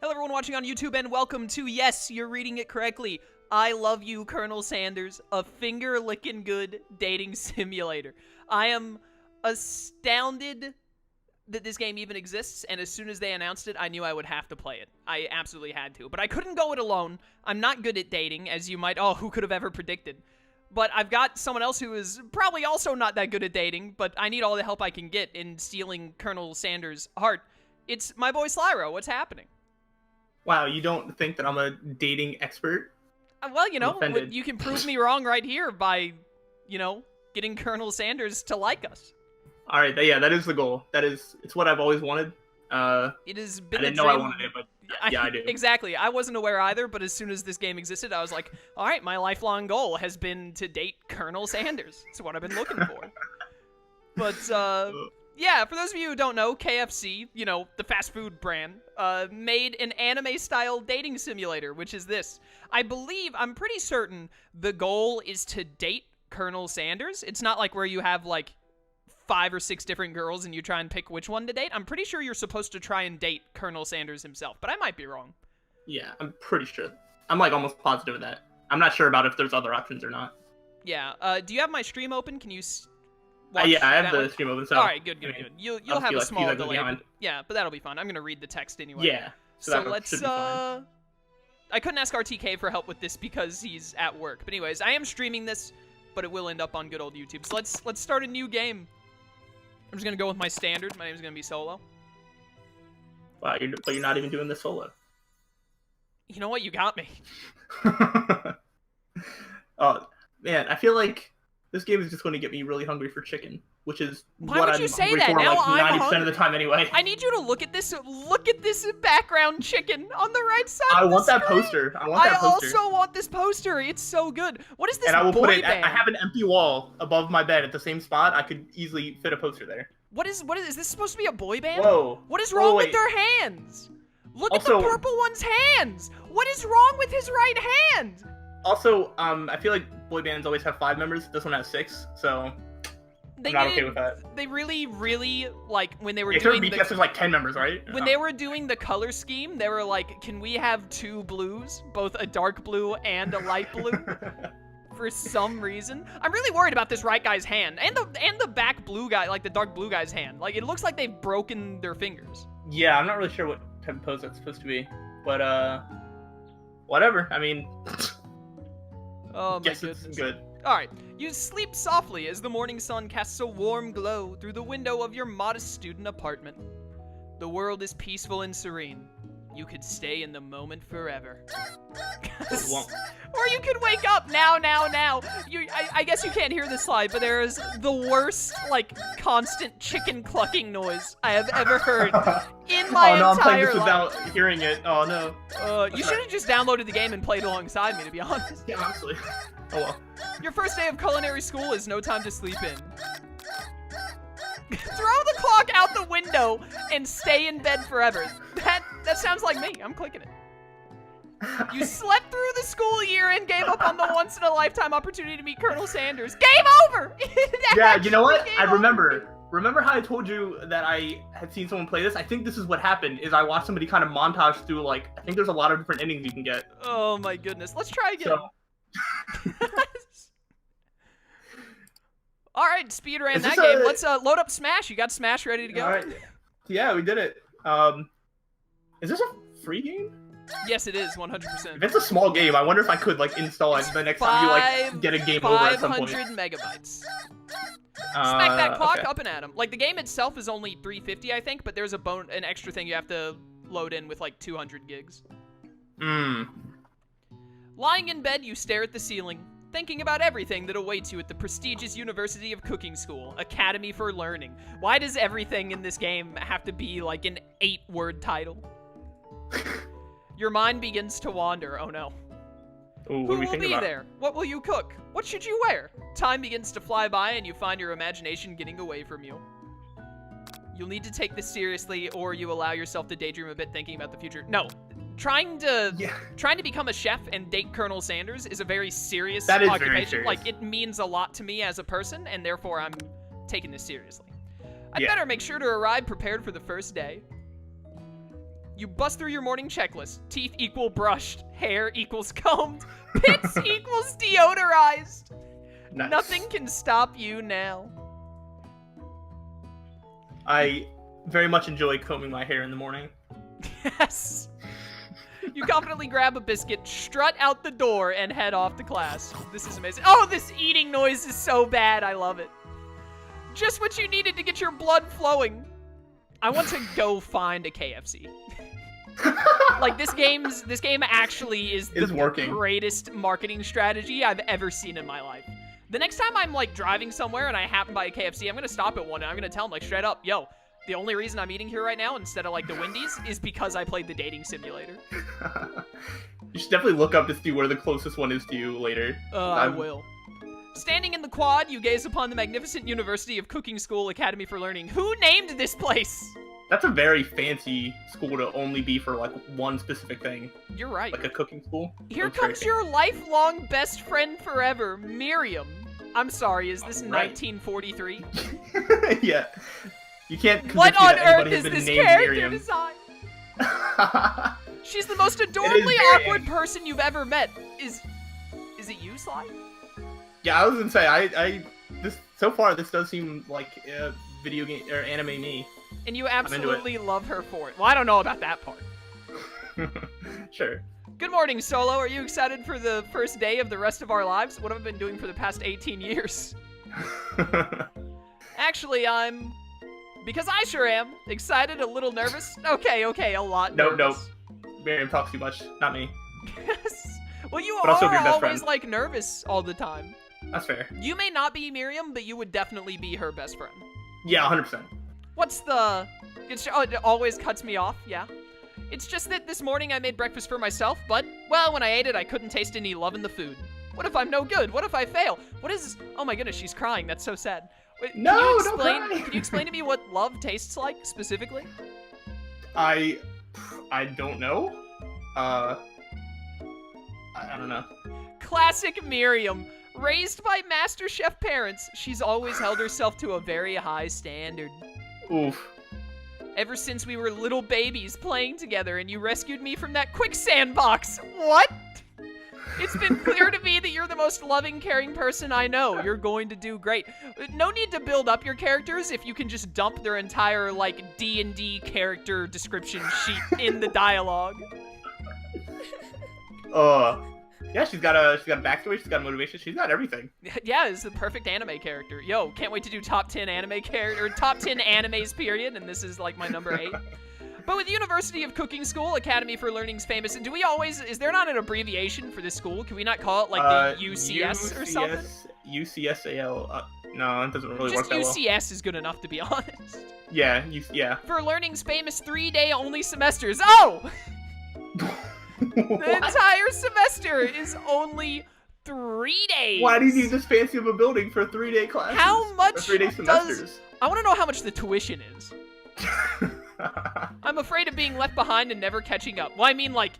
Hello everyone watching on YouTube and welcome to, yes, you're reading it correctly, I Love You, Colonel Sanders, a finger-licking good dating simulator. I am astounded that this game even exists, and as soon as they announced it, I knew I would have to play it. I absolutely had to, but I couldn't go it alone. I'm not good at dating, as you might, who could have ever predicted? But I've got someone else who is probably also not that good at dating, but I need all the help I can get in stealing Colonel Sanders' heart. It's my boy Slyro. What's happening? Wow, you don't think that I'm a dating expert? Well, you know, you can prove me wrong right here by, you know, getting Colonel Sanders to like us. All right, yeah, that is the goal. It's what I've always wanted. It has been I didn't know I wanted it, but yeah, I do. Exactly. I wasn't aware either, but as soon as this game existed, I was like, all right, my lifelong goal has been to date Colonel Sanders. It's what I've been looking for. But, yeah, for those of you who don't know, KFC, you know, the fast food brand, made an anime-style dating simulator, which is this. I'm pretty certain the goal is to date Colonel Sanders. It's not like where you have, like, 5 or 6 different girls and you try and pick which one to date. I'm pretty sure you're supposed to try and date Colonel Sanders himself, but I might be wrong. Yeah, I'm pretty sure. I'm, like, almost positive of that. I'm not sure about if there's other options or not. Yeah, do you have my stream open? Can you... yeah, I have the stream open, so... Alright, good. You'll have a small delay. Yeah, but that'll be fine. I'm gonna read the text anyway. Yeah. So let's, I couldn't ask RTK for help with this because he's at work. But anyways, I am streaming this, but it will end up on good old YouTube. So let's start a new game. I'm just gonna go with my standard. My name's gonna be Solo. Wow, but you're not even doing this solo. You know what? You got me. Oh, man, I feel like this game is just going to get me really hungry for chicken, which is what I'm hungry for now like 90% of the time anyway. I need you to look at this background chicken on the right side. I want that poster. I also want this poster. It's so good. What is this? And I will boy put it. band? I have an empty wall above my bed at the same spot. I could easily fit a poster there. Is this supposed to be a boy band? Whoa. What is wrong with their hands? Look at the purple one's hands. What is wrong with his right hand? Also, I feel like boy bands always have 5 members. This one has 6, so I'm not okay with that. They really, like, when they were doing BTS there's like 10 members, right? When they were doing the color scheme, they were like, can we have 2 blues? Both a dark blue and a light blue? For some reason. I'm really worried about this right guy's hand. And the back blue guy, like the dark blue guy's hand. Like, it looks like they've broken their fingers. Yeah, I'm not really sure what type of pose that's supposed to be. But, whatever. I mean... Oh my goodness. It's good. Alright, you sleep softly as the morning sun casts a warm glow through the window of your modest student apartment. The world is peaceful and serene. You could stay in the moment forever. Or you could wake up now. I guess you can't hear the slide, but there is the worst, like, constant chicken clucking noise I have ever heard in my entire life. Oh no, I'm playing this without hearing it. Oh no. You should have just downloaded the game and played alongside me, to be honest. Yeah, honestly. Oh well. Your first day of culinary school is no time to sleep in. Throw the clock out the window and stay in bed forever. That sounds like me. I'm clicking it. You slept through the school year and gave up on the once-in-a-lifetime opportunity to meet Colonel Sanders. Game over! Yeah, you know what? I remember. Remember how I told you that I had seen someone play this? I think this is what happened, is I watched somebody kind of montage through, like, I think there's a lot of different endings you can get. Oh my goodness. Let's try again. All right, speed ran that game. Let's load up Smash. You got Smash ready to go? All right. Yeah, we did it. Is this a free game? Yes, it is, 100%. If it's a small game, I wonder if I could, like, install it the next time you, like, get a game over at some point. 500 megabytes. Smack that clock up and at him. Like, the game itself is only 350, I think, but there's an extra thing you have to load in with, like, 200 gigs. Lying in bed, you stare at the ceiling, thinking about everything that awaits you at the prestigious University of Cooking School, Academy for Learning. Why does everything in this game have to be, like, an 8-word title? Your mind begins to wander. Oh no. Ooh, Who will be there? What will you cook? What should you wear? Time begins to fly by and you find your imagination getting away from you. You'll need to take this seriously or you allow yourself to daydream a bit thinking about the future. No. Trying to become a chef and date Colonel Sanders is a very serious occupation. Very serious. Like, it means a lot to me as a person, and therefore I'm taking this seriously. I'd better make sure to arrive prepared for the first day. You bust through your morning checklist. Teeth equal brushed. Hair equals combed. Pits equals deodorized. Nice. Nothing can stop you now. I very much enjoy combing my hair in the morning. Yes. You confidently grab a biscuit, strut out the door, and head off to class. This is amazing. Oh, this eating noise is so bad. I love it. Just what you needed to get your blood flowing. I want to go find a KFC. Like, this game actually is the working. greatest marketing strategy I've ever seen in my life. The next time I'm, like, driving somewhere and I happen by a KFC, I'm going to stop at one and I'm going to tell them, like, straight up, yo, the only reason I'm eating here right now instead of, like, the Wendy's is because I played the dating simulator. You should definitely look up to see where the closest one is to you later. I will. Standing in the quad, you gaze upon the magnificent University of Cooking School Academy for Learning. Who named this place? That's a very fancy school to only be for, like, one specific thing. You're right. Like a cooking school. Here comes your lifelong best friend forever, Miriam. I'm sorry, is this 1943? Yeah. You can't. What on earth is this this character Miriam. design? She's the most adorably awkward person you've ever met. Is it you, Sly? Yeah, I was gonna say this so far this does seem like video game or anime me. And you absolutely love her for it. Well, I don't know about that part. Sure. Good morning, Solo. Are you excited for the first day of the rest of our lives? What have I been doing for the past 18 years? Actually, because I sure am. Excited, a little nervous. Okay, a lot nervous. Nope. Miriam talks too much, not me. Yes. Well, you But also are your best always, friend. like, nervous all the time. That's fair. You may not be Miriam, but you would definitely be her best friend. Yeah, 100%. What's the... it always cuts me off, yeah. It's just that this morning I made breakfast for myself, but, well, when I ate it, I couldn't taste any love in the food. What if I'm no good? What if I fail? What is... Oh my goodness, she's crying. That's so sad. Wait, No, don't cry. Can you explain to me what love tastes like, specifically? I don't know. I don't know. Classic Miriam. Raised by Master Chef parents, she's always held herself to a very high standard. Oof. Ever since we were little babies playing together and you rescued me from that quicksand box. What? It's been clear to me that you're the most loving, caring person I know. You're going to do great. No need to build up your characters if you can just dump their entire, like, D&D character description sheet in the dialogue. Yeah, she's got a backstory, she's got motivation, she's got everything. Yeah, it's the perfect anime character. Yo, can't wait to do top 10 anime character, top 10 animes period, and this is like my number 8. But with University of Cooking School, Academy for Learning's famous, do we always, is there not an abbreviation for this school? Can we not call it like the UCS or something? UCSAL, no, it doesn't really work that well. Just UCS is good enough, to be honest. Yeah, yeah. For Learning's famous 3-day only semesters. Oh! The entire semester is only 3 days. Why do you need this fancy of a building for 3-day classes? How much 3-day semesters? I want to know how much the tuition is. I'm afraid of being left behind and never catching up. Well, I mean, like,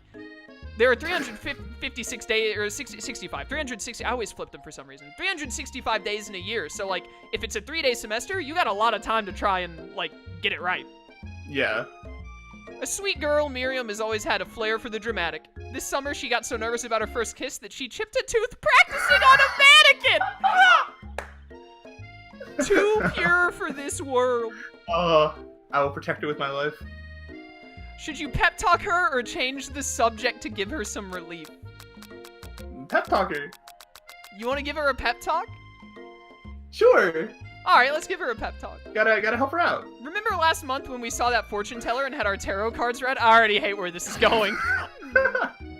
there are 356 days, or 65, 360, I always flip them for some reason. 365 days in a year, so, like, if it's a 3-day semester, you got a lot of time to try and, like, get it right. Yeah. A sweet girl, Miriam has always had a flair for the dramatic. This summer, she got so nervous about her first kiss that she chipped a tooth practicing on a mannequin! Too pure for this world. I will protect her with my life. Should you pep talk her or change the subject to give her some relief? Pep talk her. You want to give her a pep talk? Sure. All right, let's give her a pep talk. Gotta help her out. Remember last month when we saw that fortune teller and had our tarot cards read? I already hate where this is going.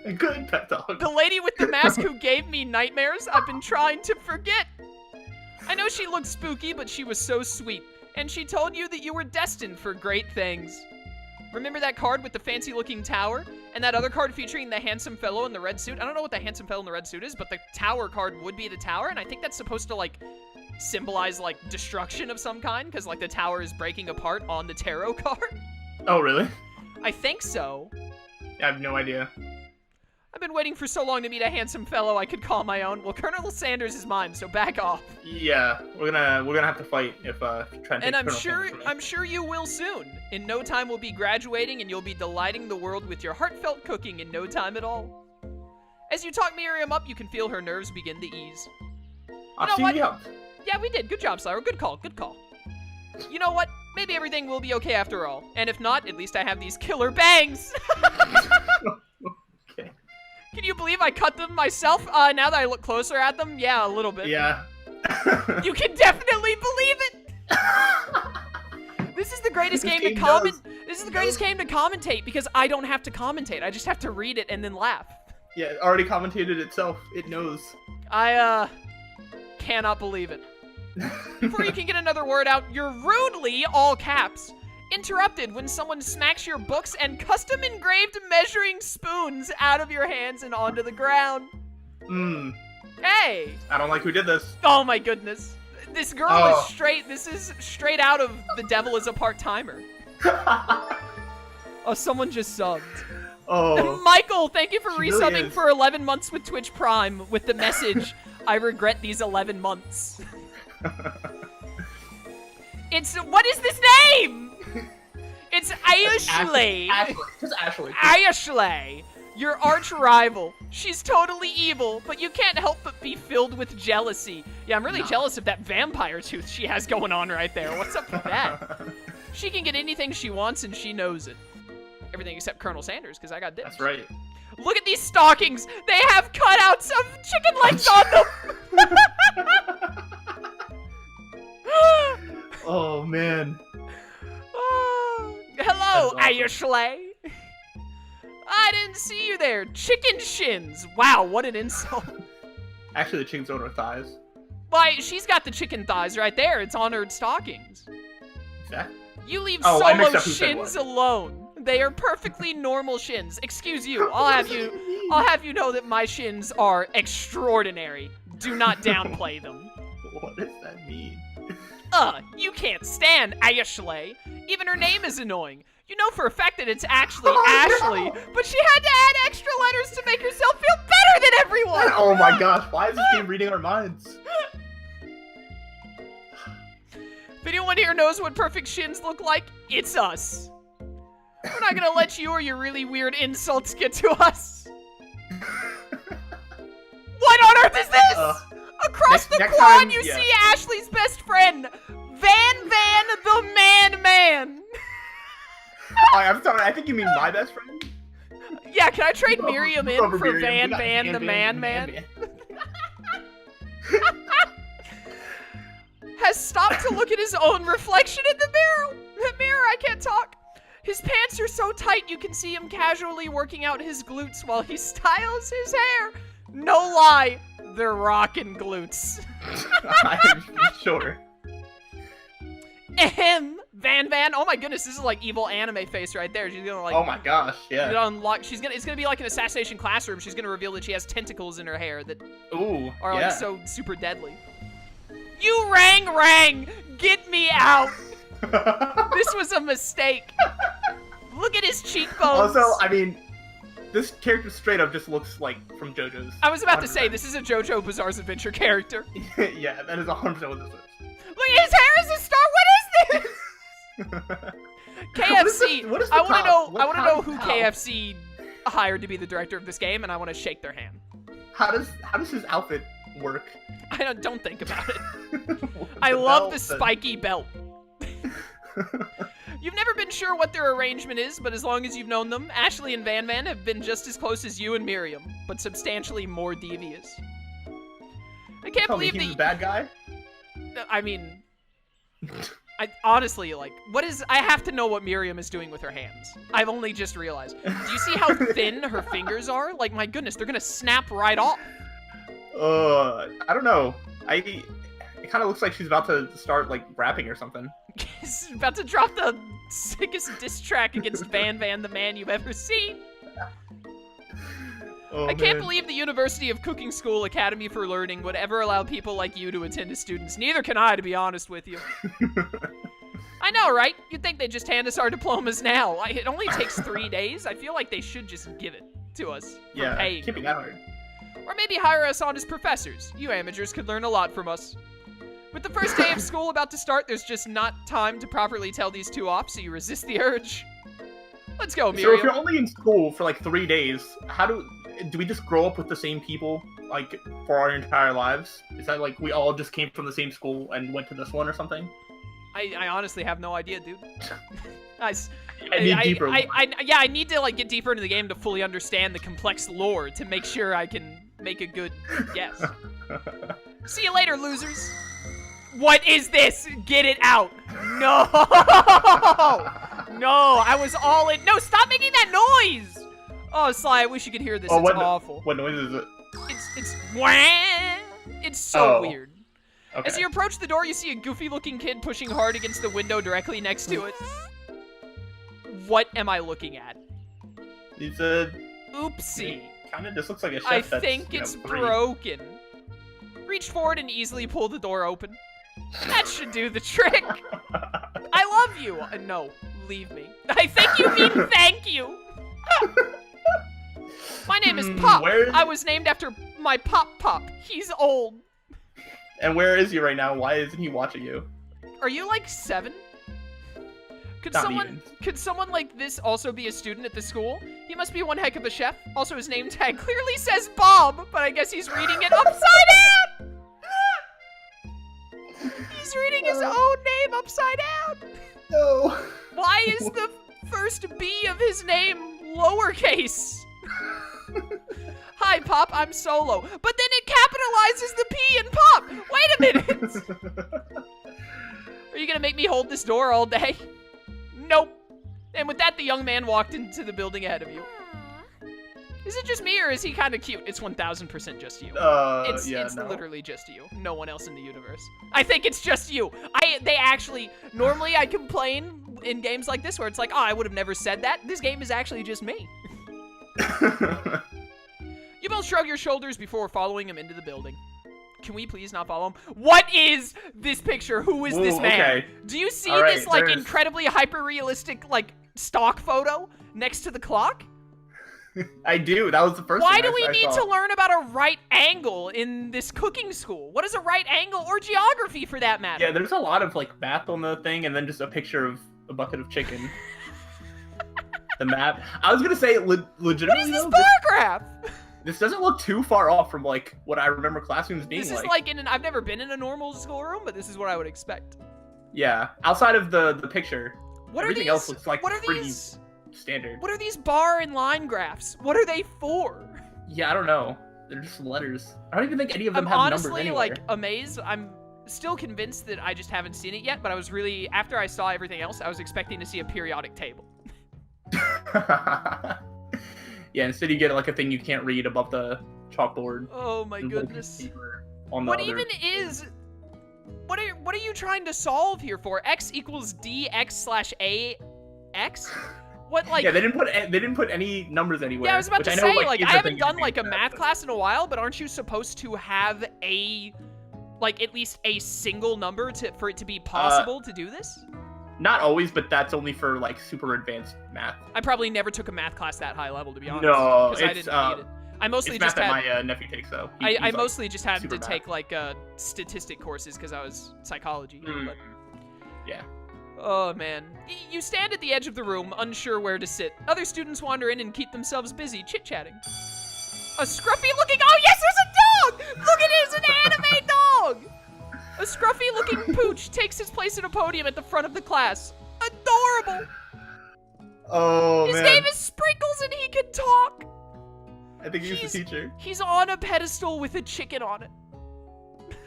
A good pep talk. The lady with the mask who gave me nightmares, I've been trying to forget. I know she looked spooky, but she was so sweet. And she told you that you were destined for great things. Remember that card with the fancy-looking tower? And that other card featuring the handsome fellow in the red suit? I don't know what the handsome fellow in the red suit is, but the tower card would be the tower, and I think that's supposed to, like, symbolize, like, destruction of some kind, because, like, the tower is breaking apart on the tarot card. Oh, really? I think so. I have no idea. I've been waiting for so long to meet a handsome fellow I could call my own. Well, Colonel Sanders is mine, so back off. Yeah, we're gonna have to fight if try and take And Colonel Sanders from me. I'm sure you will soon. In no time we'll be graduating and you'll be delighting the world with your heartfelt cooking in no time at all. As you talk Miriam up, you can feel her nerves begin to ease. I'll see you helped. Yeah, we did. Good job, Slyra. Good call. Good call. You know what? Maybe everything will be okay after all. And if not, at least I have these killer bangs. Okay. Can you believe I cut them myself? Now that I look closer at them, yeah, a little bit. Yeah. You can definitely believe it. This is the greatest game to comment. This is the greatest game to commentate because I don't have to commentate. I just have to read it and then laugh. Yeah, it already commentated itself. It knows. I cannot believe it. Before you can get another word out, you're rudely, all caps, interrupted when someone smacks your books and custom engraved measuring spoons out of your hands and onto the ground. Hey! I don't like who did this. Oh my goodness. This girl is straight, this is straight out of The Devil is a Part-Timer. Oh, someone just subbed. Oh. Michael, thank you for She resubbing really is. for 11 months with Twitch Prime with the message, I regret these 11 months. What is this name? It's Ashley. Ashley. Just Ashley. Ashley, your arch rival. She's totally evil, but you can't help but be filled with jealousy. Yeah, I'm really jealous of that vampire tooth she has going on right there. What's up with that? She can get anything she wants and she knows it. Everything except Colonel Sanders, because I got dibs. That's right. Look at these stockings. They have cutouts of chicken legs on them. Oh, man. Oh, hello, That's awesome. Ashley. I didn't see you there. Chicken shins. Wow, what an insult. Actually, the chicken's on her thighs. Why, she's got the chicken thighs right there. It's on her stockings. Exactly. You leave I mixed Solo up who said shins what. alone. They are perfectly normal shins. Excuse you. I'll have you know that my shins are extraordinary. Do not downplay them. What does that mean? You can't stand Ashley. Even her name is annoying. You know for a fact that it's actually Ashley, no. but she had to add extra letters to make herself feel better than everyone. Oh my gosh, why is this game reading our minds? If anyone here knows what perfect shins look like, it's us. We're not gonna let you or your really weird insults get to us. What on earth is this? Across the next quad, time, you yeah. see Ashley's best friend, Van the Man. I'm sorry, I think you mean my best friend? Yeah, can I trade Miriam in Over for Miriam. Van We got the Man? Has stopped to look at his own reflection in the mirror. The mirror, I can't talk. His pants are so tight you can see him casually working out his glutes while he styles his hair. No lie, they're rockin' glutes. I'm sure. Ahem, Van. Oh my goodness, this is like evil anime face right there. She's gonna like. Oh my gosh, She's yeah. gonna unlock. It's gonna be like an assassination classroom. She's gonna reveal that she has tentacles in her hair that Ooh, are yeah. like so super deadly. You rang! Get me out! This was a mistake. Look at his cheekbones. Also, I mean, this character straight up just looks like from JoJo's. I was about to say, 100%. this is a JoJo Bizarre's Adventure character. Yeah, that is 100% what this is. Look, his hair is a star. What is this? KFC. What is the I want to top? know. What I want to know top? who How? KFC hired to be the director of this game, and I want to shake their hand. How does his outfit work? I don't think about it. The I love belt, the spiky belt. You've never been sure what their arrangement is, but as long as you've known them, Ashley and Van have been just as close as you and Miriam, but substantially more devious. I can't Tell me believe he's the that. bad guy. I mean, I honestly like. What is? I have to know what Miriam is doing with her hands. I've only just realized. Do you see how thin her fingers are? Like, my goodness, they're gonna snap right off. I don't know. It kind of looks like she's about to start like rapping or something. She's about to drop the sickest diss track against Van the Man you've ever seen. Oh, I can't man. believe the University of Cooking School Academy for Learning would ever allow people like you to attend as students. Neither can I, to be honest with you. I know, right? You'd think they'd just hand us our diplomas now. It only takes 3 days. I feel like they should just give it. to us for Yeah, paying. can't be that hard. Or maybe hire us on as professors. You amateurs could learn a lot from us. With the first day of school about to start, there's just not time to properly tell these two off, so you resist the urge. Let's go, Miriam. So if you're only in school for like 3 days, how do we just grow up with the same people like for our entire lives? Is that like we all just came from the same school and went to this one or something? I honestly have no idea, dude. I need deeper. I need to like get deeper into the game to fully understand the complex lore to make sure I can make a good guess. See you later, losers. What is this? Get it out. No. No, I was all in. No, stop making that noise. Oh, Sly, I wish you could hear this. It's awful. What noise is it? It's wah. It's so weird. Okay. As you approach the door, you see a goofy-looking kid pushing hard against the window directly next to it. What am I looking at? He's a... Oopsie. Kind of just looks like a chef I that's, think it's broken. Reach forward and easily pull the door open. That should do the trick. I love you. No, leave me. I think you mean thank you. My name is Pop. I was named after my Pop. He's old. And where is he right now? Why isn't he watching you? Are you like 7? Could someone like this also be a student at the school? He must be one heck of a chef. Also, his name tag clearly says Bob, but I guess he's reading it upside down. He's reading his own name upside down. No. Why is the first B of his name lowercase? Hi, Pop, I'm Solo. But then it capitalizes the P in Pop. Wait a minute. Are you gonna make me hold this door all day? Nope. And with that, the young man walked into the building ahead of you. Is it just me, or is he kind of cute? It's 1000% just you. It's literally just you. No one else in the universe. I think it's just you. Normally I complain in games like this where it's like, oh, I would have never said that. This game is actually just me. You both shrug your shoulders before following him into the building. Can we please not follow him? What is this picture? Who is this man? Okay. Do you see this like incredibly hyper-realistic like stock photo next to the clock? I do. That was the first Why thing do we need saw. to learn about a right angle in this cooking school? What is a right angle, or geography for that matter? Yeah, there's a lot of like math on the thing, and then just a picture of a bucket of chicken. The map. I was gonna say legitimately. What is this bar graph? This doesn't look too far off from like what I remember classrooms being like. This is like I've never been in a normal schoolroom, but this is what I would expect. Yeah, outside of the picture, everything else looks like pretty standard. What are these bar and line graphs? What are they for? Yeah, I don't know. They're just letters. I don't even think any of them have numbers anywhere. I'm honestly like amazed. I'm still convinced that I just haven't seen it yet, but I was really, after I saw everything else, I was expecting to see a periodic table. Yeah, instead you get like a thing you can't read above the chalkboard. Oh my goodness. What are you trying to solve here for? X equals dx/ax? What, like? Yeah, they didn't put any numbers anywhere. Yeah, I was about to say, like, I haven't done like a that, math class in a while, but aren't you supposed to have at least a single number for it to be possible to do this? Not always, but that's only for like super advanced math. I probably never took a math class that high level, to be honest. No, I didn't need it. I mostly just had my nephew takes though. I mostly just had to take like statistic courses because I was psychology. But... Yeah. Oh man. You stand at the edge of the room, unsure where to sit. Other students wander in and keep themselves busy chit-chatting. A scruffy-looking... Oh yes, there's a dog! Look at it, it's an anime dog! A scruffy-looking pooch takes his place at a podium at the front of the class. Adorable! Oh, His name is Sprinkles and he can talk! I think he's the teacher. He's on a pedestal with a chicken on it.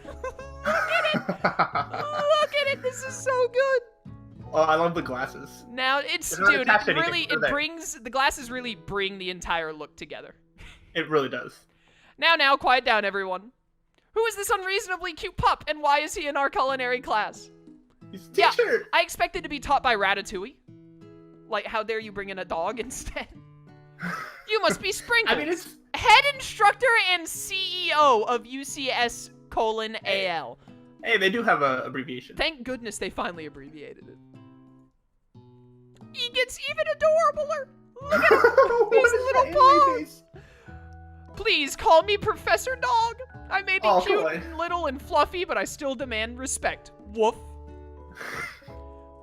Look at it! Look at it! This is so good! Oh, I love the glasses. Now, the glasses really bring the entire look together. It really does. Now, quiet down, everyone. Who is this unreasonably cute pup, and why is he in our culinary class? He's a teacher! Yeah, I expected to be taught by Ratatouille. Like, how dare you bring in a dog instead? You must be Sprinkles. I mean, it's... Head instructor and CEO of UCS:(AL). Hey, they do have a abbreviation. Thank goodness they finally abbreviated it. He gets even adorabler. Look at his little paws. Please call me Professor Dog. I may be cute boy. and little and fluffy, but I still demand respect. Woof.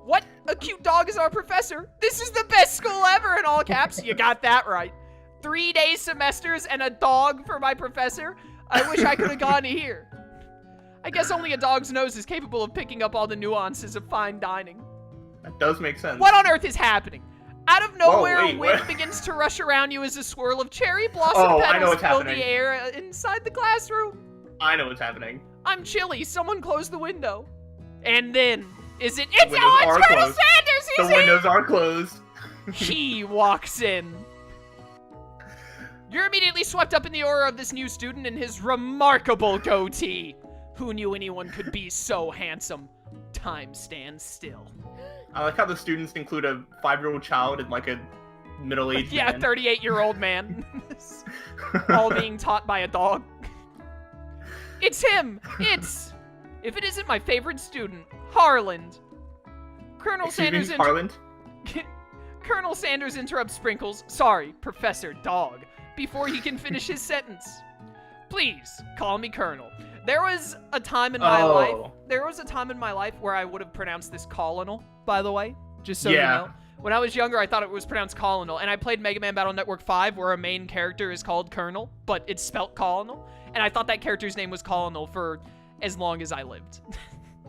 What? A cute dog is our professor? This is the best school ever in all caps. You got that right. 3-day semesters and a dog for my professor? I wish I could have gone here. I guess only a dog's nose is capable of picking up all the nuances of fine dining. That does make sense. What on earth is happening? Out of nowhere, wait, wind what? begins to rush around you as a swirl of cherry blossom I know petals what's fill happening. the air inside the classroom. I know what's happening. I'm chilly. Someone close the window. And then, it's windows are Colonel closed. Sanders! The He's here! windows are closed. He walks in. You're immediately swept up in the aura of this new student and his remarkable goatee. Who knew anyone could be so handsome? Time stands still. I like how the students include a 5-year-old child and like a middle-aged Yeah, man. 38-year-old man. All being taught by a dog. It's him! If it isn't my favorite student, Harland. Colonel Sanders Harland? Colonel Sanders interrupts Sprinkles. Sorry, Professor Dog. Before he can finish his sentence. Please, call me Colonel. There was a time in my life. There was a time in my life where I would have pronounced this Colonel, by the way. Just so you know. When I was younger, I thought it was pronounced Colonel, and I played Mega Man Battle Network 5, where a main character is called Colonel, but it's spelt Colonel, and I thought that character's name was Colonel for as long as I lived.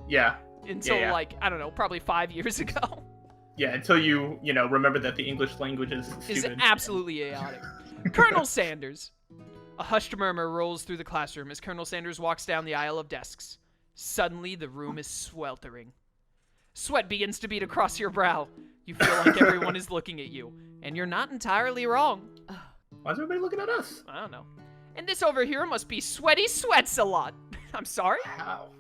Yeah. Until, like, I don't know, probably 5 years ago. Yeah, until you remember that the English language is stupid. Absolutely chaotic. Colonel Sanders. A hushed murmur rolls through the classroom as Colonel Sanders walks down the aisle of desks. Suddenly, the room is sweltering. Sweat begins to beat across your brow. You feel like everyone is looking at you, and you're not entirely wrong. Why is everybody looking at us? I don't know. And this over here must be Sweaty Sweats-a-lot. I'm sorry? How?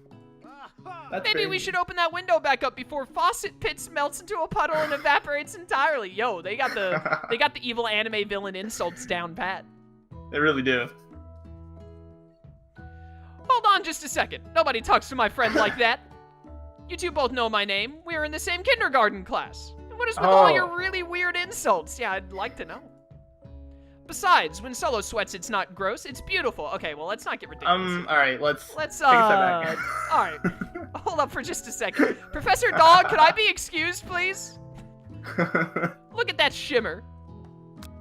That's Maybe we crazy. should open that window back up before Faucet Pits melts into a puddle and evaporates entirely. Yo, they got the evil anime villain insults down pat. They really do. Hold on just a second. Nobody talks to my friend like that. You two both know my name. We're in the same kindergarten class. And what is with all your really weird insults? Yeah, I'd like to know. Besides, when Solo sweats, it's not gross. It's beautiful. Okay, well, let's not get ridiculous. All right, let's take a step back. All right. Hold up for just a second. Professor Dog, could I be excused, please? Look at that shimmer.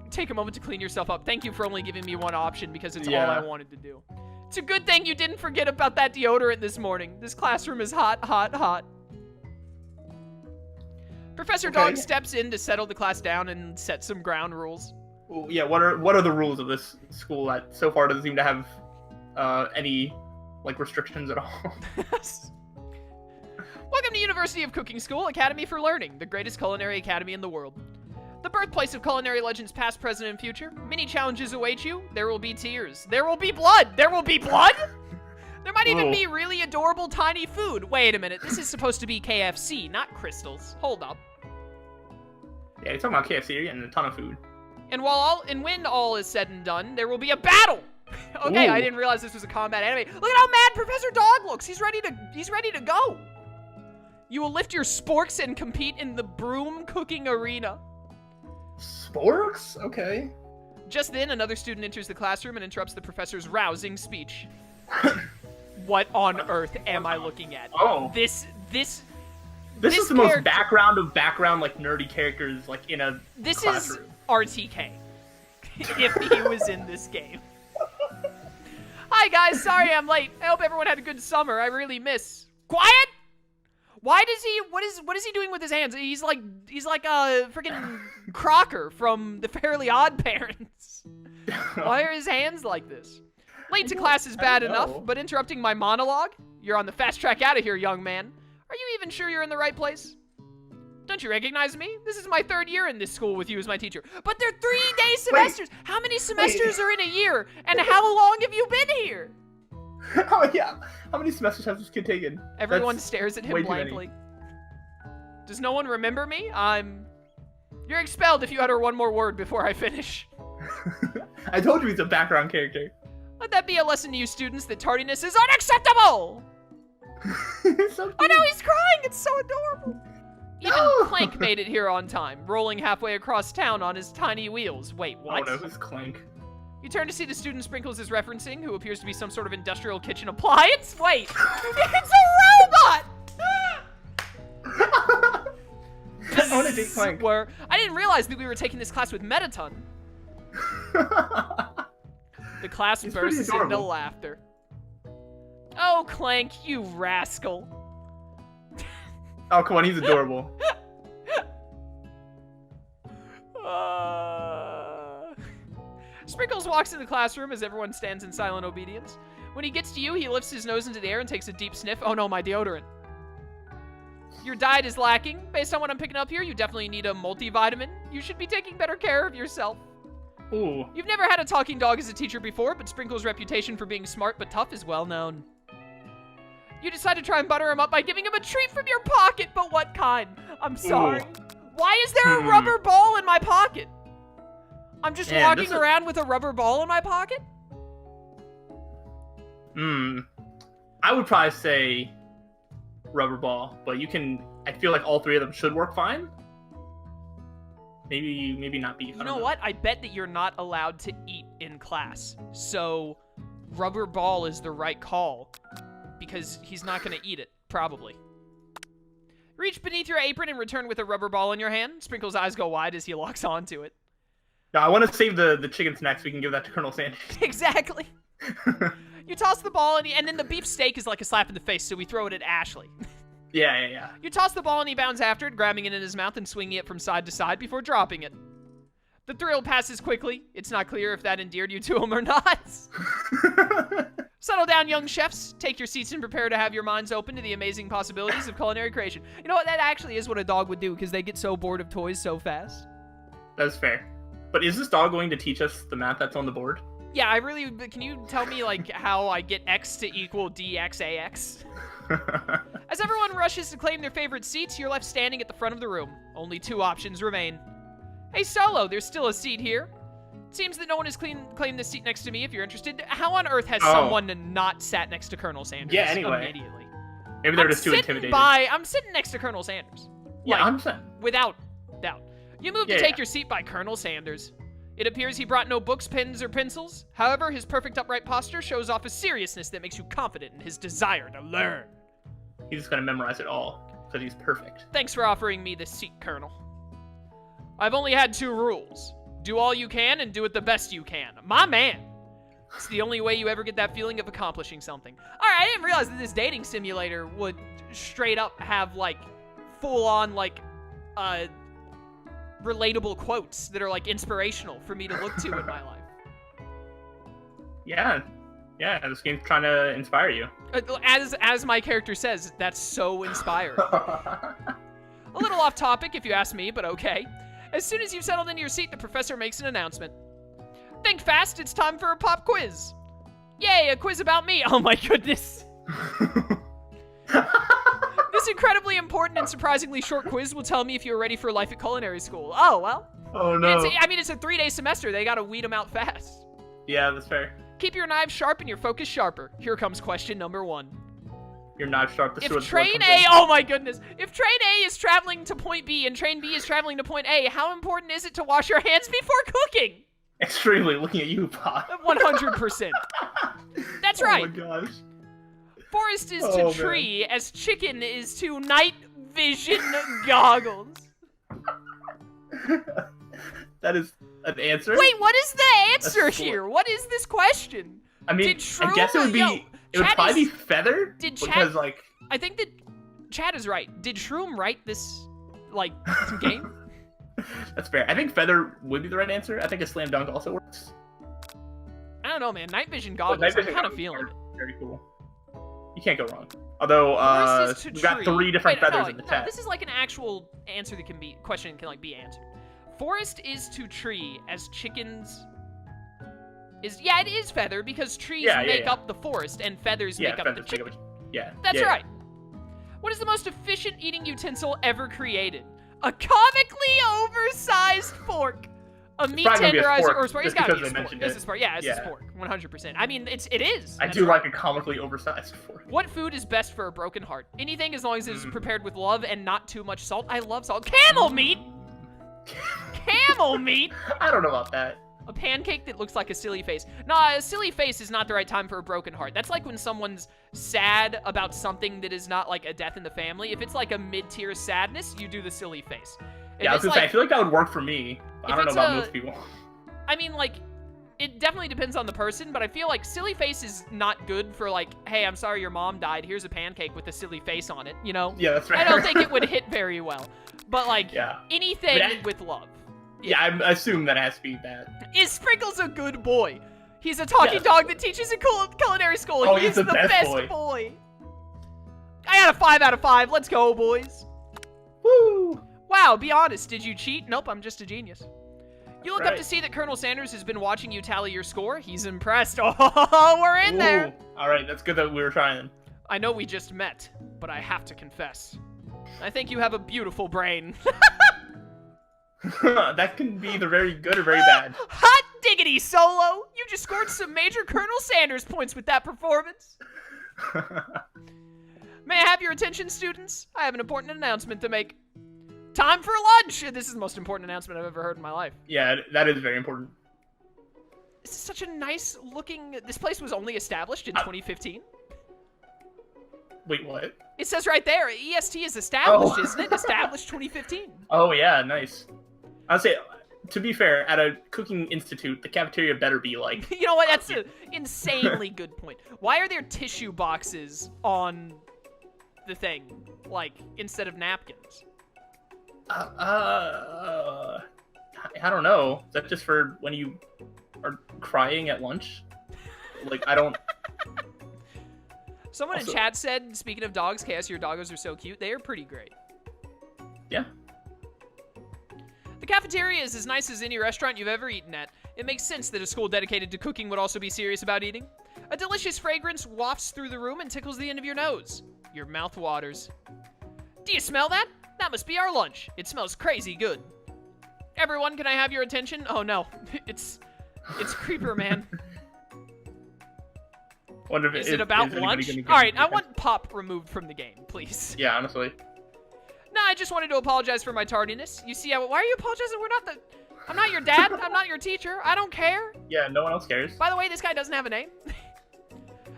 Take a moment to clean yourself up. Thank you for only giving me one option because it's all I wanted to do. It's a good thing you didn't forget about that deodorant this morning. This classroom is hot, hot, hot. Professor Dog steps in to settle the class down and set some ground rules. Well, yeah, what are the rules of this school that so far doesn't seem to have any like restrictions at all? Welcome to University of Cooking School, Academy for Learning, the greatest culinary academy in the world. The birthplace of culinary legends past, present, and future. Many challenges await you. There will be tears. There will be blood. There will be blood? There might even be really adorable tiny food. Wait a minute. This is supposed to be KFC, not Crystals. Hold up. Yeah, you're talking about KFC. You're getting a ton of food. And when all is said and done, there will be a battle. Okay, Ooh. I didn't realize this was a combat anime. Look at how mad Professor Dog looks. He's ready to go. You will lift your sporks and compete in the broom cooking arena. Sporks? Okay. Just then, another student enters the classroom and interrupts the professor's rousing speech. What on earth am I looking at? Oh. This is the most background of background, like, nerdy characters, like, in a classroom. Is RTK. If he was in this game. Hi, guys. Sorry I'm late. I hope everyone had a good summer. I really miss... Quiet! Why does he... What is he doing with his hands? He's like a freaking Crocker from the Fairly Odd Parents. Why are his hands like this? Late to class is bad enough, but interrupting my monologue? You're on the fast track out of here, young man. Are you even sure you're in the right place? Don't you recognize me? This is my 3rd year in this school with you as my teacher. But they're 3-day semesters. How many semesters are in a year? And how long have you been here? Oh, yeah. How many semesters has this kid taken? Everyone stares at him way too blankly. Does no one remember me? You're expelled if you utter one more word before I finish. I told you he's a background character. Let that be a lesson to you students that tardiness is unacceptable! So Oh no, he's crying! It's so adorable! Even Clank made it here on time, rolling halfway across town on his tiny wheels. Wait, what? Oh no, who's Clank? You turn to see the student Sprinkles is referencing, who appears to be some sort of industrial kitchen appliance. Wait, it's a robot! I want to date Clank. I didn't realize that we were taking this class with Metaton. The class bursts into laughter. Oh, Clank, you rascal. Oh, come on, he's adorable. Sprinkles walks in the classroom as everyone stands in silent obedience. When he gets to you, he lifts his nose into the air and takes a deep sniff. Oh no, my deodorant. Your diet is lacking. Based on what I'm picking up here, you definitely need a multivitamin. You should be taking better care of yourself. Ooh. You've never had a talking dog as a teacher before, but Sprinkles' reputation for being smart but tough is well known. You decide to try and butter him up by giving him a treat from your pocket, but what kind? I'm sorry. Ooh. Why is there a rubber ball in my pocket? I'm just walking around with a rubber ball in my pocket? I would probably say rubber ball, but I feel like all three of them should work fine. Maybe not beef. You know what? I bet that you're not allowed to eat in class. So rubber ball is the right call because he's not going to eat it, probably. Reach beneath your apron and return with a rubber ball in your hand. Sprinkle's eyes go wide as he locks onto it. No, I want to save the chicken snacks. We can give that to Colonel Sanders. Exactly. You toss the ball, and then the beef steak is like a slap in the face, so we throw it at Ashley. Yeah. You toss the ball, and he bounds after it, grabbing it in his mouth and swinging it from side to side before dropping it. The thrill passes quickly. It's not clear if that endeared you to him or not. Settle down, young chefs. Take your seats and prepare to have your minds open to the amazing possibilities of culinary creation. You know what? That actually is what a dog would do, because they get so bored of toys so fast. That's fair. But is this dog going to teach us the math that's on the board? Yeah, can you tell me, like, how I get x to equal dxax? As everyone rushes to claim their favorite seats, you're left standing at the front of the room. Only two options remain. Hey, Solo, there's still a seat here. It seems that no one has claimed the seat next to me if you're interested. How on earth has someone not sat next to Colonel Sanders immediately? Maybe they're just too intimidated. I'm sitting next to Colonel Sanders. Yeah, I'm sitting. Without doubt. You move to take your seat by Colonel Sanders. It appears he brought no books, pens, or pencils. However, his perfect upright posture shows off a seriousness that makes you confident in his desire to learn. He's just going to memorize it all, because he's perfect. Thanks for offering me this seat, Colonel. I've only had 2 rules. Do all you can and do it the best you can. My man! It's the only way you ever get that feeling of accomplishing something. Alright, I didn't realize that this dating simulator would straight up have, like, full-on, like, relatable quotes that are, like, inspirational for me to look to in my life. Yeah, this game's trying to inspire you. As my character says, that's so inspiring. A little off topic if you ask me, but okay. As soon as you've settled into your seat, the professor makes an announcement. Think fast, it's time for a pop quiz. Yay, a quiz about me. Oh my goodness. This incredibly important and surprisingly short quiz will tell me if you're ready for life at culinary school. Oh, well. Oh, no. It's a 3-day semester. They gotta weed them out fast. Yeah, that's fair. Keep your knives sharp and your focus sharper. Here comes question number 1. Your knife sharp. If train A, oh my goodness. If train A is traveling to point B and train B is traveling to point A, how important is it to wash your hands before cooking? Extremely, looking at you, Pop. 100%. That's right. Oh my gosh. Forest is to tree as chicken is to night vision goggles. That is an answer? Wait, what is the answer here? What is this question? I mean, I guess it would be... It would probably be feather, because, like... I think that Chad is right. Did Shroom write this, like, game? That's fair. I think feather would be the right answer. I think a slam dunk also works. I don't know, man. Night vision goggles, I'm kind of feeling it. Very cool. You can't go wrong. Although, we've got 3 different feathers in the chat. This is like an actual answer that can be... Question can, like, be answered. Forest is to tree as chickens... Yeah, it is feather, because trees make up the forest, and feathers make up the chicken. That's right. What is the most efficient eating utensil ever created? A comically oversized fork. A meat tenderizer or sport. It's gotta be a sport. It's a sport. Yeah, it's a sport. 100%. I mean, it is. I do like a comically oversized fork. What food is best for a broken heart? Anything as long as it's prepared with love and not too much salt. I love salt. Camel meat! Camel meat? I don't know about that. A pancake that looks like a silly face. Nah, a silly face is not the right time for a broken heart. That's like when someone's sad about something that is not like a death in the family. If it's like a mid-tier sadness, you do the silly face. Yeah, I was gonna say, I feel like that would work for me. I don't know about most people. I mean, like, it definitely depends on the person, but I feel like silly face is not good for, like, hey, I'm sorry your mom died. Here's a pancake with a silly face on it, you know? Yeah, that's right. I don't think it would hit very well. But, like, anything with love. Yeah, I assume that has to be that. Is Sprinkles a good boy? He's a talking dog that teaches in culinary school. Oh, he's the best boy. I got a 5 out of 5. Let's go, boys. Woo! Wow, be honest. Did you cheat? Nope, I'm just a genius. You look up to see that Colonel Sanders has been watching you tally your score. He's impressed. Oh, we're in there. All right, that's good that we were trying. I know we just met, but I have to confess. I think you have a beautiful brain. That can be either very good or very bad. Hot diggity, Solo! You just scored some major Colonel Sanders points with that performance. May I have your attention, students? I have an important announcement to make. Time for lunch! This is the most important announcement I've ever heard in my life. Yeah, that is very important. This is such a nice looking... This place was only established in 2015. Wait, what? It says right there, EST is established, isn't it? Established 2015. Oh, yeah, nice. I'll say, to be fair, at a cooking institute, the cafeteria better be like... You know what? That's an insanely good point. Why are there tissue boxes on the thing, like, instead of napkins? I don't know. Is that just for when you are crying at lunch? Like, I don't... Someone in chat said, speaking of dogs, Chaos, your doggos are so cute. They are pretty great. Yeah. The cafeteria is as nice as any restaurant you've ever eaten at. It makes sense that a school dedicated to cooking would also be serious about eating. A delicious fragrance wafts through the room and tickles the end of your nose. Your mouth waters. Do you smell that? That must be our lunch. It smells crazy good. Everyone, can I have your attention? Oh no, it's Creeper Man. Wonder if is it about lunch? Alright, I want Pop removed from the game, please. Yeah, honestly. No, I just wanted to apologize for my tardiness. You see, why are you apologizing? I'm not your dad. I'm not your teacher. I don't care. Yeah, no one else cares. By the way, this guy doesn't have a name.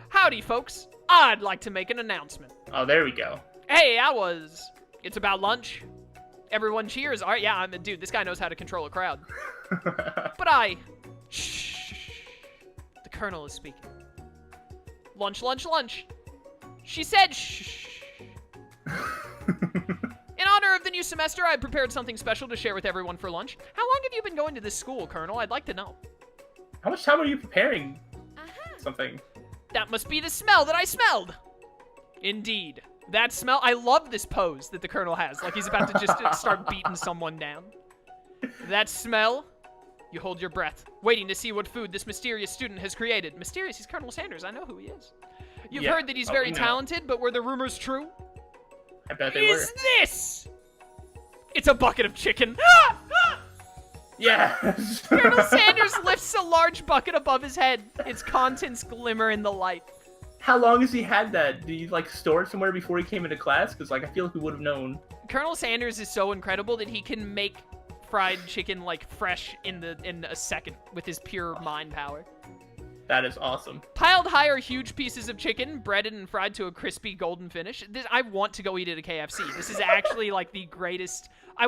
Howdy, folks. I'd like to make an announcement. Oh, there we go. Hey, it's about lunch. Everyone cheers. All right, yeah, dude, this guy knows how to control a crowd. But shh. The Colonel is speaking. Lunch, lunch, lunch. She said shh. In honor of the new semester, I prepared something special to share with everyone for lunch. How long have you been going to this school, Colonel? I'd like to know. How much time are you preparing something? That must be the smell that I smelled. Indeed. That smell, I love this pose that the Colonel has. Like he's about to just start beating someone down. That smell, you hold your breath, waiting to see what food this mysterious student has created. Mysterious, he's Colonel Sanders, I know who he is. You've heard that he's very talented, but were the rumors true? I bet they were. Is this? It's a bucket of chicken. Yes. Colonel Sanders lifts a large bucket above his head. Its contents glimmer in the light. How long has he had that? Did he, like, store it somewhere before he came into class? Because, like, I feel like we would have known. Colonel Sanders is so incredible that he can make fried chicken, like, fresh in a second with his pure mind power. That is awesome. Piled high are huge pieces of chicken, breaded and fried to a crispy golden finish. I want to go eat at a KFC. This is actually, like, the greatest... I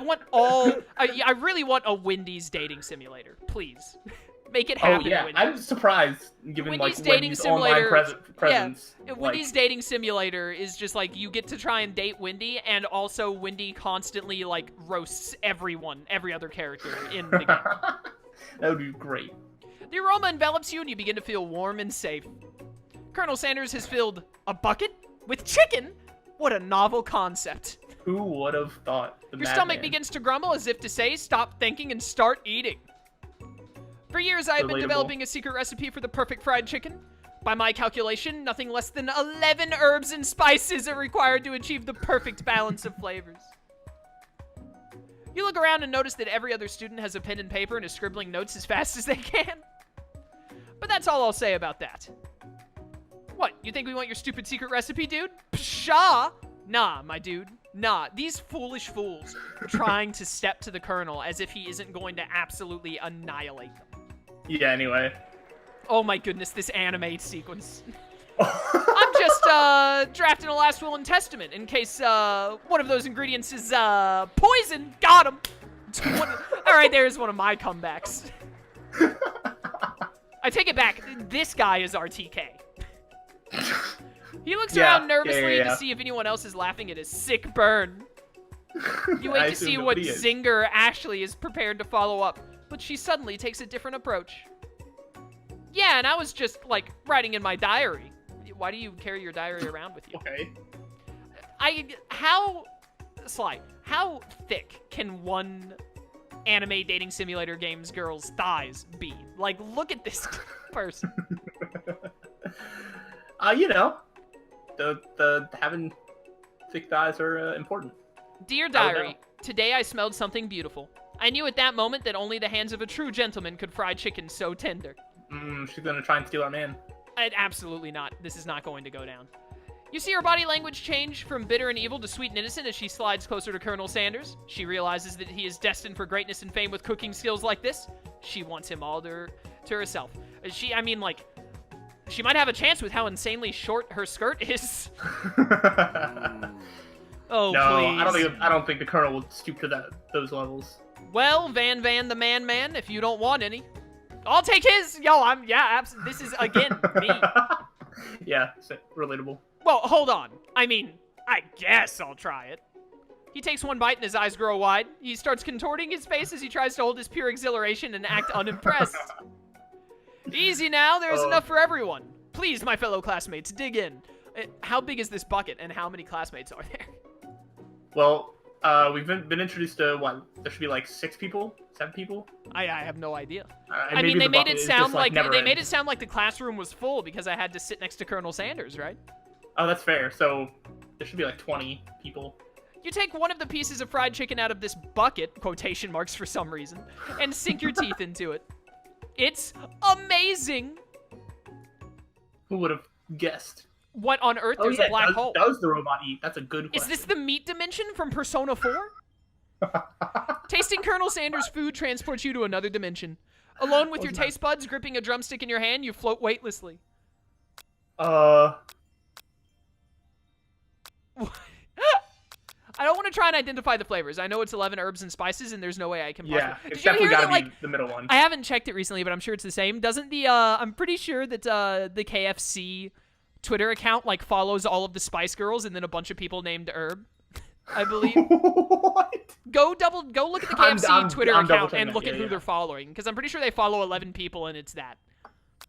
really want a Wendy's dating simulator. Please. Make it happen. Oh, yeah. I'm surprised, given, Wendy's like, dating Wendy's simulator, online presence. Yeah, Wendy's dating simulator is just, like, you get to try and date Wendy, and also Wendy constantly, like, roasts every other character in the game. That would be great. The aroma envelops you, and you begin to feel warm and safe. Colonel Sanders has filled a bucket with chicken? What a novel concept. Who would have thought? Your stomach begins to grumble as if to say, stop thinking and start eating. For years, I have been developing a secret recipe for the perfect fried chicken. By my calculation, nothing less than 11 herbs and spices are required to achieve the perfect balance of flavors. You look around and notice that every other student has a pen and paper and is scribbling notes as fast as they can. But that's all I'll say about that. What, you think we want your stupid secret recipe, dude? Pshaw! Nah, my dude. Nah, these foolish fools are trying to step to the Colonel as if he isn't going to absolutely annihilate them. Yeah. Anyway. Oh my goodness, this anime sequence. I'm just drafting a last will and testament in case one of those ingredients is poison. Got him. All right, there's one of my comebacks. I take it back. This guy is RTK. He looks around nervously to see if anyone else is laughing at his sick burn. You wait to see what zinger Ashley is prepared to follow up, but she suddenly takes a different approach. Yeah, and I was just, like, writing in my diary. Why do you carry your diary around with you? Okay. How thick can one anime dating simulator game's girl's thighs be? Like, look at this person. You know, the having thick thighs are important. Dear diary, today I smelled something beautiful. I knew at that moment that only the hands of a true gentleman could fry chicken so tender. She's gonna try and steal our man. Absolutely not. This is not going to go down. You see her body language change from bitter and evil to sweet and innocent as she slides closer to Colonel Sanders. She realizes that he is destined for greatness and fame with cooking skills like this. She wants him all to herself. She might have a chance with how insanely short her skirt is. Oh, no, please. I don't think the Colonel will stoop to those levels. Well, Van the man, if you don't want any. I'll take his. Yo, absolutely. This is, again, me. Yeah, relatable. Well, hold on. I mean, I guess I'll try it. He takes one bite and his eyes grow wide. He starts contorting his face as he tries to hold his pure exhilaration and act unimpressed. Easy now, there's enough for everyone. Please, my fellow classmates, dig in. How big is this bucket and how many classmates are there? Well, we've been introduced to what? There should be like 6 people, 7 people. I have no idea. I mean, they made it sound like the classroom was full because I had to sit next to Colonel Sanders, right? Oh, that's fair. So there should be like 20 people. You take one of the pieces of fried chicken out of this bucket, quotation marks for some reason, and sink your teeth into it. It's amazing. Who would have guessed? What on earth? There's a black hole. Does the robot eat? That's a good question. Is this the meat dimension from Persona 4? Tasting Colonel Sanders' food transports you to another dimension. Alone with your taste buds, gripping a drumstick in your hand, you float weightlessly. I don't want to try and identify the flavors. I know it's 11 herbs and spices, and there's no way I can. Yeah, it's definitely got to be the middle one. I haven't checked it recently, but I'm sure it's the same. Doesn't the I'm pretty sure that the KFC Twitter account like follows all of the Spice Girls and then a bunch of people named Herb, I believe. What? Go look at the KFC Twitter account and look at who they're following, because I'm pretty sure they follow 11 people and it's that.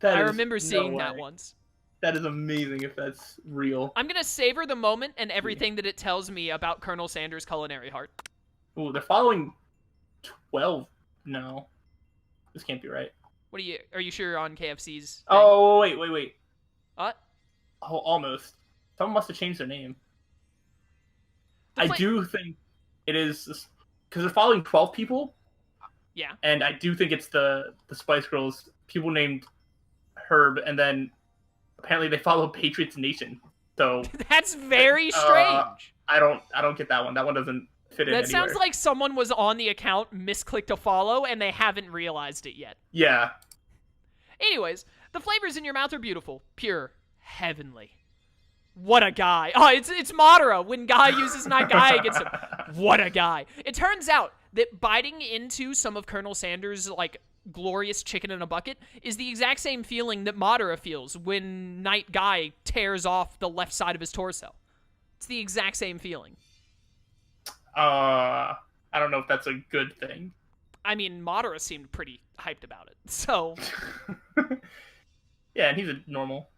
I remember seeing that once. That is amazing if that's real. I'm gonna savor the moment and everything that it tells me about Colonel Sanders' culinary heart. Ooh, they're following 12. No, this can't be right. Are you sure you're on KFC's thing? Oh, wait. What? Oh, almost. Someone must have changed their name. I do think it is, because they're following 12 people. Yeah. And I do think it's the Spice Girls, people named Herb, and then apparently they follow Patriots Nation. So that's very strange. I don't get that one. That one doesn't fit in anywhere. That sounds like someone was on the account, misclicked to follow, and they haven't realized it yet. Yeah. Anyways, the flavors in your mouth are beautiful, pure, heavenly. What a guy. Oh, it's Madara when Guy uses Nagai against him. What a guy. It turns out that biting into some of Colonel Sanders' like glorious chicken in a bucket is the exact same feeling that Madara feels when Night Guy tears off the left side of his torso. It's the exact same feeling. I don't know if that's a good thing. I mean, Madara seemed pretty hyped about it, so... Yeah, and he's a normal.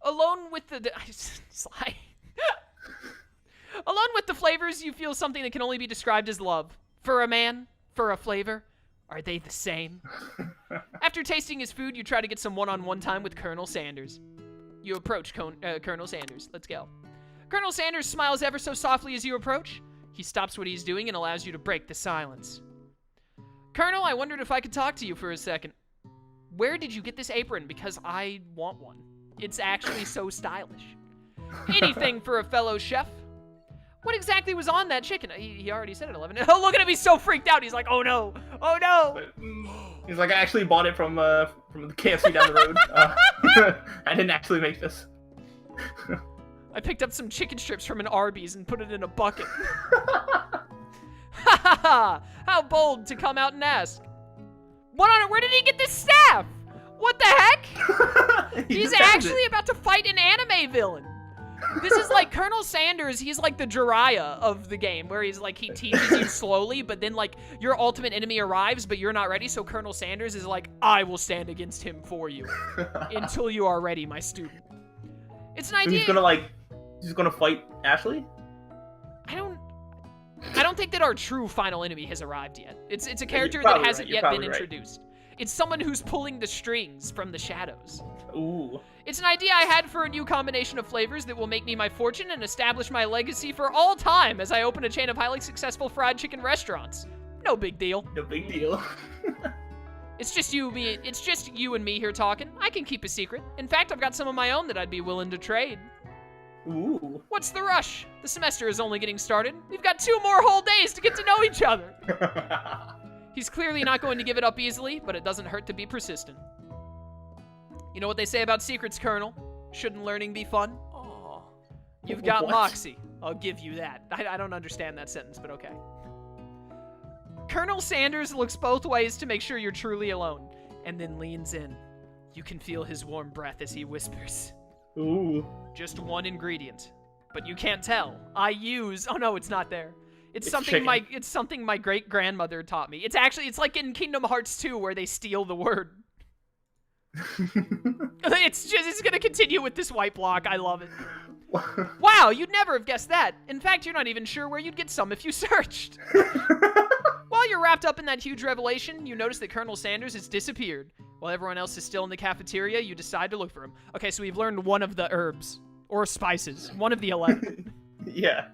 Alone with the... Sly. Alone with the flavors, you feel something that can only be described as love. For a man, for a flavor, are they the same? After tasting his food, you try to get some one-on-one time with Colonel Sanders. You approach Colonel Sanders. Let's go. Colonel Sanders smiles ever so softly as you approach. He stops what he's doing and allows you to break the silence. Colonel, I wondered if I could talk to you for a second. Where did you get this apron? Because I want one. It's actually so stylish. Anything for a fellow chef. What exactly was on that chicken? He already said it, 11. Oh, look at him. He's so freaked out. He's like, oh, no. Oh, no. He's like, I actually bought it from the KFC down the road. I didn't actually make this. I picked up some chicken strips from an Arby's and put it in a bucket. Ha ha ha! How bold to come out and ask. What on it? Where did he get this staff? What the heck? He's actually about to fight an anime villain. This is like Colonel Sanders. He's like the Jiraiya of the game, where he's like, he teaches you slowly, but then like your ultimate enemy arrives, but you're not ready. So Colonel Sanders is like, I will stand against him for you until you are ready, my student. It's an idea. He's gonna fight Ashley? I don't think that our true final enemy has arrived yet. It's a character that hasn't yet been introduced. It's someone who's pulling the strings from the shadows. Ooh. It's an idea I had for a new combination of flavors that will make me my fortune and establish my legacy for all time as I open a chain of highly successful fried chicken restaurants. No big deal. No big deal. It's just you and me here talking. I can keep a secret. In fact, I've got some of my own that I'd be willing to trade. Ooh. What's the rush? The semester is only getting started. We've got 2 more whole days to get to know each other. He's clearly not going to give it up easily, but it doesn't hurt to be persistent. You know what they say about secrets, Colonel? Shouldn't learning be fun? Oh, you've got moxie. I'll give you that. I don't understand that sentence, but okay. Colonel Sanders looks both ways to make sure you're truly alone, and then leans in. You can feel his warm breath as he whispers. Ooh. Just one ingredient, but you can't tell. Oh no, it's not there. It's something my great grandmother taught me. It's like in Kingdom Hearts 2 where they steal the word. It's gonna continue with this white block. I love it. Wow, you'd never have guessed that. In fact, you're not even sure where you'd get some if you searched. While you're wrapped up in that huge revelation, you notice that Colonel Sanders has disappeared. While everyone else is still in the cafeteria, you decide to look for him. Okay, so we've learned one of the herbs. Or spices. One of the 11. Yeah.